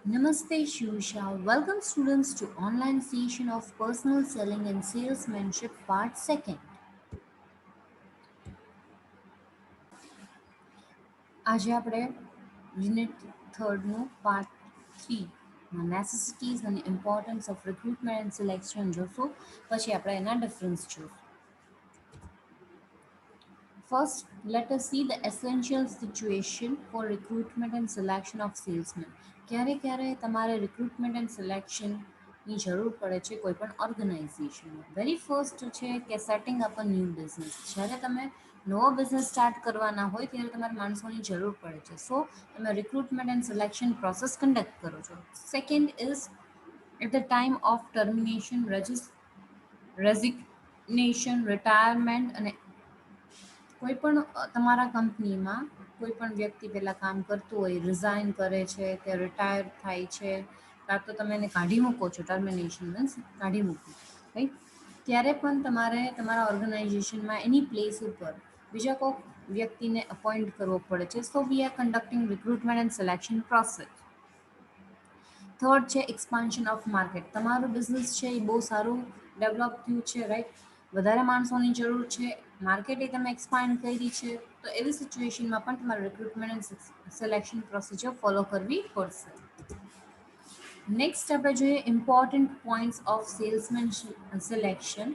Namaste Shusha. Welcome students to online session of personal selling and salesmanship part 2nd. આજે આપણે unit 3rd નું part 3 માં necessities and importance of recruitment and selection જોશું. પછી આપણે એના ડિફરન્સ જોશું. First, let us see the essential situation for recruitment and selection of salesmen. ક્યારે તમારે રિક્રુટમેન્ટ એન્ડ સિલેક્શનની જરૂર પડે છે કોઈ પણ ઓર્ગેનાઇઝેશનમાં. વેરી ફર્સ્ટ છે કે setting up a new business. જ્યારે તમે નવો બિઝનેસ સ્ટાર્ટ કરવાના હોય ત્યારે તમારે માણસોની જરૂર પડે છે. સો તમે recruitment and selection process conduct કરો છો. Second is at the time of termination, resignation, retirement અને કોઈ પણ તમારા કંપનીમાં કોઈ પણ વ્યક્તિ પહેલાં કામ કરતું હોય, રિઝાઇન કરે છે કે રિટાયર થાય છે, કાં તો તમે એને કાઢી મૂકો છો, ટર્મિનેશન મીન્સ કાઢી મૂકો, રાઈટ? ત્યારે પણ તમારે તમારા ઓર્ગેનાઇઝેશનમાં એની પ્લેસ ઉપર બીજા કોઈક વ્યક્તિને અપોઇન્ટ કરવો પડે છે. So we are conducting recruitment and selection process. Third છે એક્સપાન્શન ઓફ માર્કેટ. તમારું બિઝનેસ છે એ બહુ સારું ડેવલપ થયું છે, રાઈટ? વધારે માણસોની જરૂર છે, માર્કેટ એ તમે એક્સપાન્ડ કરી છે, તો એવી સિચ્યુએશનમાં પણ તમારે recruitment and selection procedure follow કરવી પડશે. નેક્સ્ટ આપણે જોઈએ important points of salesman selection.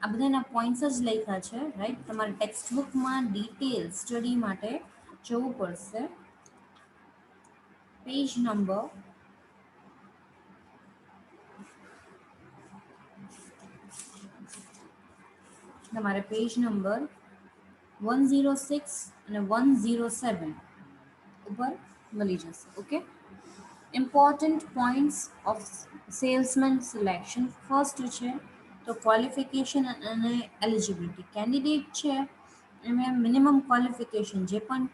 આ બધાના પોઈન્ટ્સ જ લખ્યા છે, રાઈટ? તમારે ટેક્સ્ટ બુકમાં ડિટેલ સ્ટડી માટે જવું પડશે. પેજ નંબર તમારે પેજ નંબર 106 અને 107 ઉપર મળી જશે. Okay, important points of salesman selection. First છે તો ક્વોલિફિકેશન અને એલિજિબિલિટી. કેન્ડિડેટ છે એમાં મિનિમમ ક્વોલિફિકેશન, જે પણ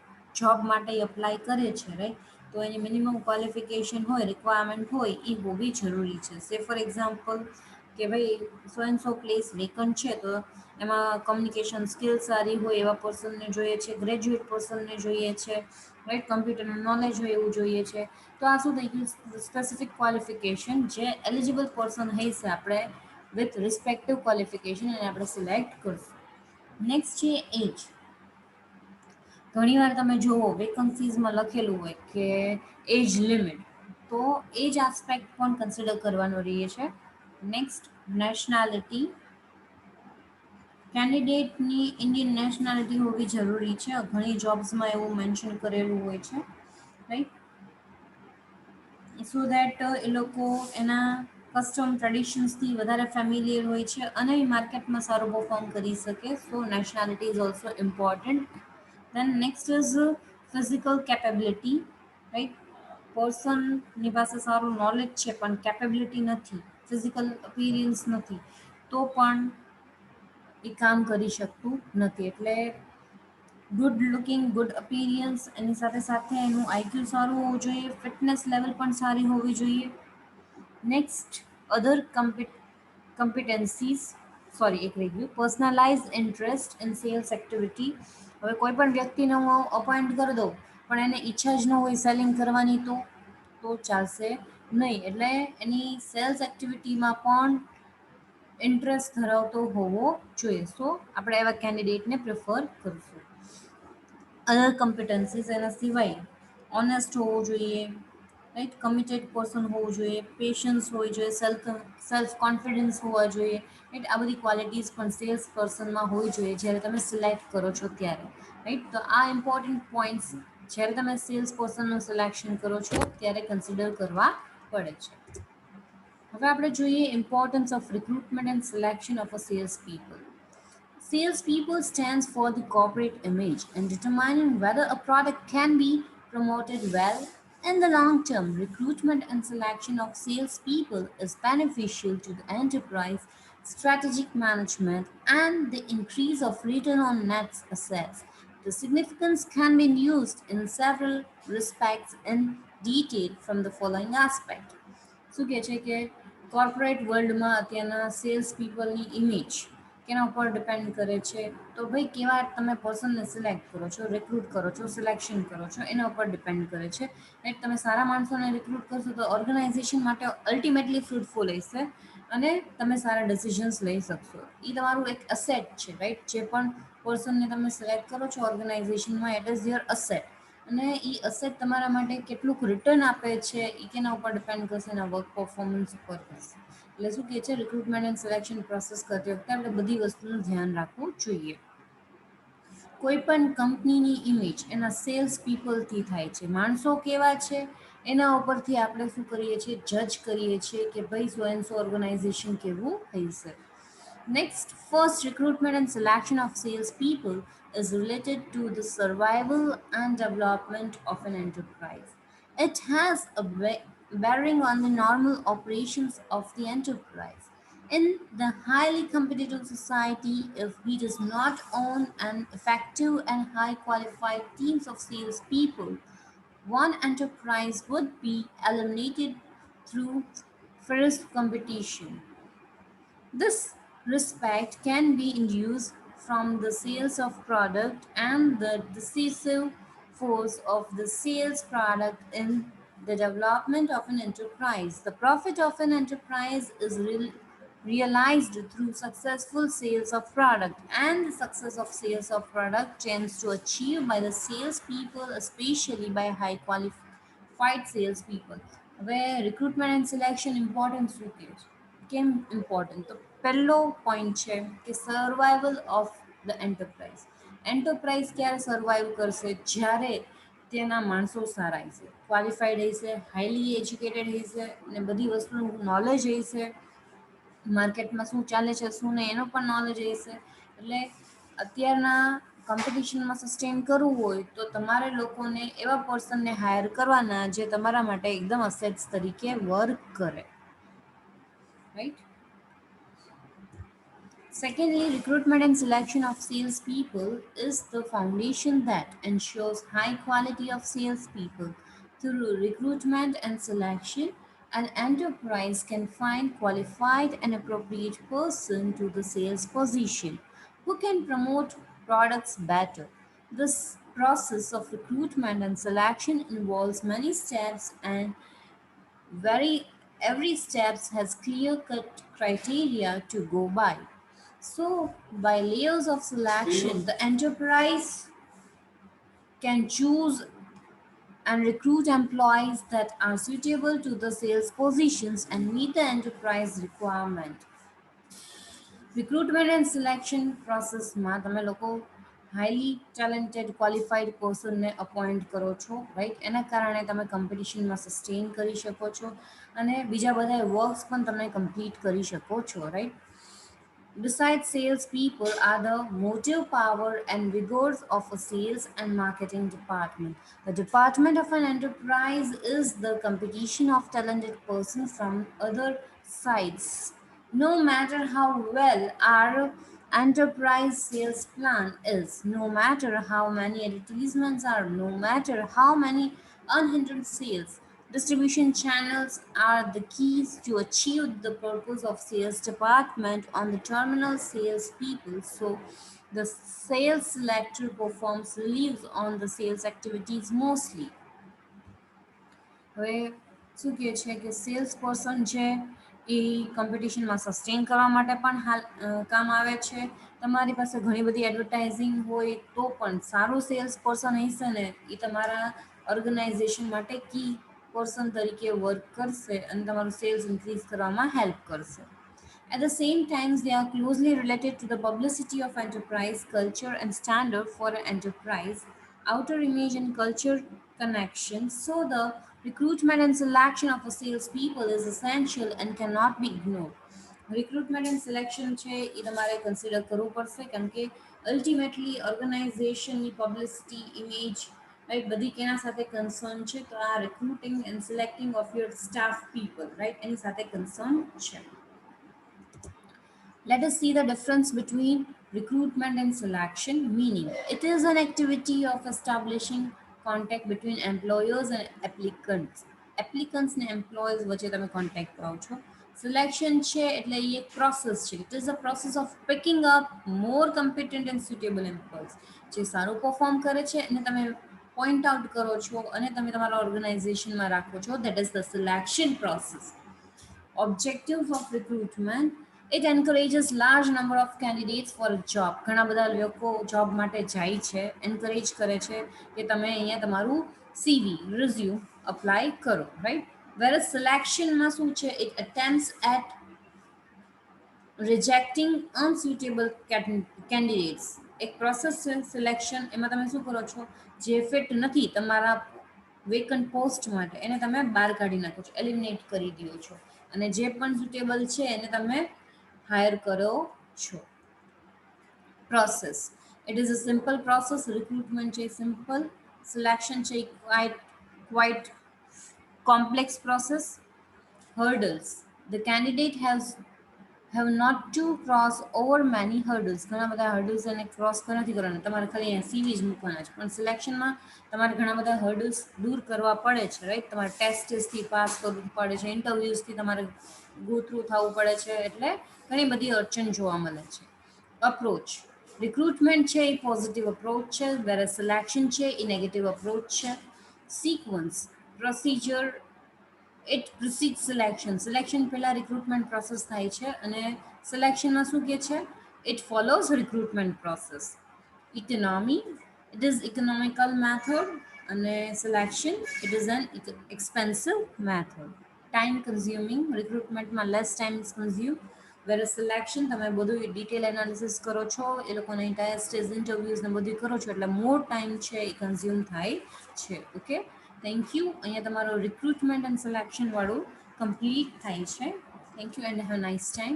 જોબ માટે અપ્લાય કરે છે, રાઈટ, તો એની મિનિમમ ક્વોલિફિકેશન હોય, રિક્વાયરમેન્ટ હોય, એ હોવી જરૂરી છે. સે ફોર એક્ઝામ્પલ કે ભાઈ સો એન્ડ સો પ્લેસ વેકન્ટ છે, તો એમાં કમ્યુનિકેશન સ્કિલ સારી હોય એવા પર્સનને જોઈએ છે, ગ્રેજ્યુએટ પર્સનને જોઈએ છે, રાઈટ, કમ્પ્યુટરનું નોલેજ હોય એવું જોઈએ છે. તો આ શું થઈ ગયું, સ્પેસિફિક ક્વોલિફિકેશન જે એલિજિબલ પર્સન હશે આપણે વિથ રિસ્પેક્ટિવ ક્વોલિફિકેશન એને આપણે સિલેક્ટ કરશું. નેક્સ્ટ છે એજ. ઘણીવાર તમે જુઓ વેકન્સીઝમાં લખેલું હોય કે એજ લિમિટ, તો એજ આસ્પેક્ટ પણ કન્સિડર કરવાનો રહે છે. Next nationality. કેન્ડિડેટની ઇન્ડિયન નેશનાલિટી હોવી જરૂરી છે. ઘણી જોબ્સમાં એવું મેન્શન કરેલું હોય છે, રાઈટ, સો દેટ એ લોકો એના કસ્ટમ ટ્રેડિશન્સથી વધારે ફેમિલિયર હોય છે અને એ માર્કેટમાં સારું પરફોર્મ કરી શકે. So nationality is also important. Then next is physical capability, right? પર્સનની પાસે સારું નોલેજ છે પણ કેપેબિલિટી નથી, ફિઝિકલ અપિયરન્સ નથી, તો પણ એ કામ કરી શકતું નથી. એટલે ગુડ લુકિંગ, ગુડ અપિયરન્સ, એની સાથે સાથે એનું આઈક્યુ સારું હોવું જોઈએ, ફિટનેસ લેવલ પણ સારી હોવી જોઈએ. નેક્સ્ટ અધર કમ્પિટન્સીસ, સોરી એક રહી ગયું, personalize interest in sales activity. હવે કોઈ પણ વ્યક્તિને હું અપોઇન્ટ કરી દઉં પણ એને ઈચ્છા જ ન હોય સેલિંગ કરવાની, તો ચાલશે નહીં. એટલે એની સેલ્સ એક્ટિવિટીમાં પણ ઇન્ટરેસ્ટ ધરાવતો હોવો જોઈએ. સો આપણે એવા કેન્ડિડેટને પ્રિફર કરીશું. અધર કમ્પિટન્સીસ એના સિવાય ઓનેસ્ટ હોવું જોઈએ, રાઈટ, કમિટેડ પર્સન હોવું જોઈએ, પેશન્સ હોવી જોઈએ, સેલ્ફ કોન્ફિડન્સ હોવા જોઈએ, રાઈટ. આ બધી ક્વોલિટીઝ પણ સેલ્સ પર્સનમાં હોવી જોઈએ જ્યારે તમે સિલેક્ટ કરો છો ત્યારે, રાઈટ. તો આ ઇમ્પોર્ટન્ટ પોઈન્ટ્સ જ્યારે તમે સેલ્સ પર્સનનું સિલેક્શન કરો છો ત્યારે કન્સિડર કરવા પડે છે. હવે આપણે જોઈએ importance of recruitment and selection of a sales people. Salespeople stands for the corporate image and determining whether a product can be promoted well in the long term. Recruitment and selection of salespeople is beneficial to the enterprise, strategic management, and the increase of return on net assets. The significance can be used in several respects in detail from the following aspect. શું કહે છે કે corporate વર્લ્ડમાં અત્યારના cells પીપલની image કેના ઉપર depend કરે છે? તો ભાઈ કેવા તમે પર્સનને સિલેક્ટ કરો છો, રિક્રુટ કરો છો, સિલેક્શન કરો છો, એના ઉપર ડિપેન્ડ કરે છે. રાઈટ, તમે સારા માણસોને રિક્રુટ કરશો તો ઓર્ગેનાઇઝેશન માટે અલ્ટિમેટલી ફ્રૂટફુલ હશે અને તમે સારા ડિસિઝન્સ લઈ શકશો. એ તમારું એક અસેટ છે, રાઈટ? જે પણ પર્સનને તમે સિલેક્ટ કરો છો ઓર્ગેનાઇઝેશનમાં, ઇટ ઇઝ યોર અસેટ. અને એ અસેટ તમારા માટે કેટલુંક રિટર્ન આપે છે એ કેના ઉપર ડિપેન્ડ કરશે? એના વર્ક પરફોર્મન્સ ઉપર કરશે. એટલે શું કહે છે, રિક્રુટમેન્ટ એન્ડ સિલેક્શન પ્રોસેસ કરતી વખતે આપણે બધી વસ્તુનું ધ્યાન રાખવું જોઈએ. કોઈ પણ કંપનીની ઇમેજ એના સેલ્સ પીપલથી થાય છે. માણસો કેવા છે એના ઉપરથી આપણે શું કરીએ છીએ? જજ કરીએ છીએ કે ભાઈ સો એન્ડ સો ઓર્ગેનાઇઝેશન કેવું હશે. Next, first, recruitment and selection of salespeople is related to the survival and development of an enterprise. It has a bearing on the normal operations of the enterprise. In the highly competitive society, if he does not own an effective and high qualified teams of salespeople, one enterprise would be eliminated through fierce competition. This respect can be induced from the sales of product and the decisive force of the sales product in the development of an enterprise. The profit of an enterprise is realized through successful sales of product, and the success of sales of product tends to achieve by the salespeople, especially by high qualified salespeople. Where recruitment and selection important શું કે છે? કેમ important? તો પહેલો point છે કે survival of the enterprise. Enterprise ક્યારે survive કરશે? જ્યારે તેના માણસો સારા હશે, ક્વોલિફાઈડ હશે, હાઈલી એજ્યુકેટેડ હશે અને બધી વસ્તુનું નોલેજ હશે, માર્કેટમાં શું ચાલે છે શું નહીં એનો પણ નોલેજ હશે. એટલે અત્યારના કોમ્પિટિશનમાં સસ્ટેન કરવું હોય તો તમારે લોકોને એવા પર્સનને હાયર કરવાના જે તમારા માટે એકદમ અસેટ્સ તરીકે વર્ક કરે, right? Secondly, recruitment and selection of salespeople is the foundation that ensures high quality of salespeople. Through recruitment and selection, an enterprise can find qualified and appropriate person to the sales position who can promote products better. This process of recruitment and selection involves many steps and very every steps has clear cut criteria to go by. So by layers of selection the enterprise can choose and recruit employees that are suitable to the sales positions and meet the enterprise requirement. Recruitment and selection પ્રોસેસમાં તમે લોકો highly talented qualified પર્સનને appoint કરો છો, right? એના કારણે તમે કોમ્પિટિશનમાં sustain કરી શકો છો અને બીજા બધા વર્ક્સ પણ તમે કમ્પ્લીટ કરી શકો છો, right? Besides, salespeople are the motive power and vigors of a sales and marketing department. The department of an enterprise is the competition of talented persons from other sides. No matter how well our enterprise sales plan is, no matter how many advertisements are, no matter how many unhindered sales, distribution channels are the keys to achieve the purpose of sales department on the terminal sales people. So the sales selector performs reliefs on the sales activities mostly. હવે શું કહે છે કે sales person છે એ કોમ્પિટિશનમાં sustain કરવા માટે પણ કામ આવે છે. તમારી પાસે ઘણી બધી એડવર્ટાઇઝિંગ હોય તો પણ સારું સેલ્સ પર્સન હશે ને એ તમારા ઓર્ગેનાઇઝેશન માટે કી પર્સન તરીકે વર્ક કરશે અને તમારું સેલ્સ ઇન્ક્રીઝ કરવામાં હેલ્પ કરશે. At the same time, they are closely related to the publicity of enterprise culture and standard for an enterprise, outer image and culture connection. So the recruitment and selection of a salespeople is essential and cannot be ignored. Recruitment and selection છે એ તમારે consider કરવું પડશે કેમ કે ultimately ઓર્ગેનાઇઝેશનની publicity image right બધી કેના સાથે કન્સર્ન છે તો આ recruiting and selecting of your staff people right એની સાથે કન્સર્ન છે. Let us see the difference between recruitment and selection. Meaning, it is an activity of establishing contact between employers and applicants. Applicants and employees વચ્ચે તમે contact કરો છો. Selection છે એટલે એ એક પ્રોસેસ છે. It is a process of picking up more કમ્પિટન્ટ and suitable employees. જે સારું પરફોર્મ કરે છે અને તમે પોઈન્ટ આઉટ કરો છો અને તમે તમારા ઓર્ગેનાઇઝેશનમાં રાખો છો, that is the selection process. Objectives of recruitment: it encourages large number of candidates for a job. ઘણા બધા લોકો જોબ માટે જાય છે, એન્કરેજ કરે છે કે તમે અહીંયા તમારું સીવી રિઝ્યુમ અપ્લાય કરો, રાઈટ. વેરસ સિલેક્શનમાં શું છે, it attempts at rejecting unsuitable candidates. એક પ્રોસેસ છે સિલેક્શન, એમાં તમે શું કરો છો, જે ફિટ નથી તમારા વેકન્ટ પોસ્ટ માટે એને તમે બહાર કાઢી નાખો છો, એલિમિનેટ કરી દો છો, અને જે પણ સુટેબલ છે એને તમે હાયર કરો છો. Process: it is a simple process. Recruitment છે સિમ્પલ, સિલેક્શન છે quite complex process. Hurdles: the candidate have not to cross over many hurdles. ઘણા બધા hurdles એને ક્રોસ નથી કરવાના, તમારે ખાલી અહીંયા સીવી જ મૂકવાના છે. પણ સિલેક્શનમાં તમારે ઘણા બધા hurdles દૂર કરવા પડે છે, રાઈટ. તમારે ટેસ્ટથી પાસ કરવું પડે છે, ઇન્ટરવ્યૂઝથી તમારે ગો થ્રુ થવું પડે છે, એટલે ઘણી બધી અડચણ જોવા મળે છે. અપ્રોચ: રિક્રુટમેન્ટ છે એ પોઝિટિવ અપ્રોચ છે, વેરે સિલેક્શન છે એ નેગેટિવ અપ્રોચ છે. Sequence procedure: it precede selection. Selection પહેલાં રિક્રુટમેન્ટ પ્રોસેસ થાય છે અને સિલેક્શનમાં શું કહે છે, it follows recruitment process. Economy: it is economical method, અને selection it is an expensive method. Time consuming: રિક્રુટમેન્ટમાં less time is consume, where selection તમે બધું ડિટેલ એનાલિસિસ કરો છો, એ લોકોને ટેસ્ટ ઇન્ટરવ્યૂઝ ને બધું કરો છો, એટલે મોર ટાઈમ છે એ કન્ઝ્યુમ થાય છે. Okay, thank you. અહીંયા તમારો રિક્રુટમેન્ટ એન્ડ સિલેક્શન વાળું કમ્પ્લીટ થાય છે. Thank you and have nice time.